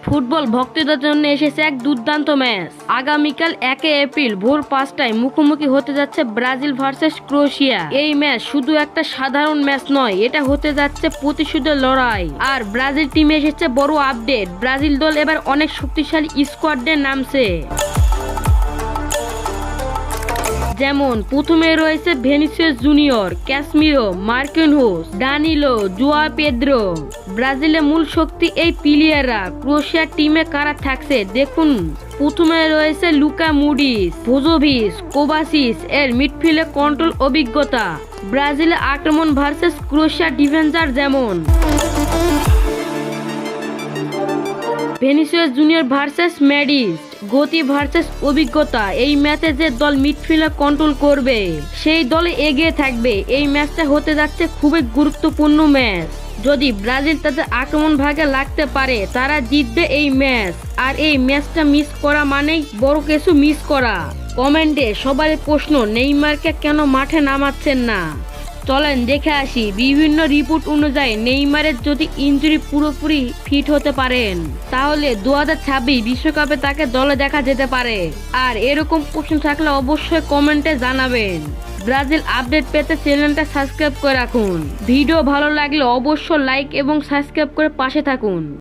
Football ভক্তদের জন্য এসেছে এক দুর্দান্ত ম্যাচ। আগামীকাল 1 এপ্রিল ভোর 5টায় মুখোমুখি হতে যাচ্ছে ব্রাজিল ভার্সেস ক্রোয়েশিয়া। এই ম্যাচ শুধু একটা সাধারণ ম্যাচ নয়, এটা হতে যাচ্ছে প্রতিশোধের লড়াই। আর ব্রাজিল টিমে এসেছে বড় আপডেট, ব্রাজিল দল এবার অনেক শক্তিশালী স্কোয়াড নিয়ে নামছে। যেমন প্রথমে রয়েছে ভিনিসিয়াস জুনিয়র, ক্যাসমিরো, মার্কিনহোস, দানিলো, জুয়া পেদ্রো। ব্রাজিলের মূল শক্তি এই প্লেয়াররা। ক্রোয়েশিয়ার টিমে কারা থাকছে দেখুন। প্রথমে রয়েছে লুকা মুডিস, ভোজোভিচ, কোভাসিচ এর মিডফিল্ডে কন্ট্রোল অভিজ্ঞতা। ব্রাজিলের আক্রমণ ভার্সেস ক্রোয়েশিয়ার ডিফেন্সার যেমন ভিনিসিয়াস জুনিয়র ভার্সেস ম্যাডিস, গতি ভার্সেস অভিজ্ঞতা। এই ম্যাচে যে দল মিডফিল্ডার কন্ট্রোল করবে সেই দলে এগিয়ে থাকবে। এই ম্যাচটা হতে যাচ্ছে খুবই গুরুত্বপূর্ণ ম্যাচ। যদি ব্রাজিল তাদের আক্রমণ ভাগে লাগতে পারে তারা জিতবে এই ম্যাচ। আর এই ম্যাচটা মিস করা মানেই বড় কিছু মিস করা। কমেন্টে সবারই প্রশ্ন, নেইমারকে কেন মাঠে নামাচ্ছেন না? চলেন দেখে আসি। বিভিন্ন রিপোর্ট অনুযায়ী নেইমারের যদি ইনজুরি পুরোপুরি ফিট হতে পারেন তাহলে 2026 বিশ্বকাপে তাকে দলে দেখা যেতে পারে। আর এরকম প্রশ্ন থাকলে অবশ্যই কমেন্টে জানাবেন। ব্রাজিল আপডেট পেতে চ্যানেলটা সাবস্ক্রাইব করে রাখুন। ভিডিও ভালো লাগলে অবশ্যই লাইক এবং সাবস্ক্রাইব করে পাশে থাকুন।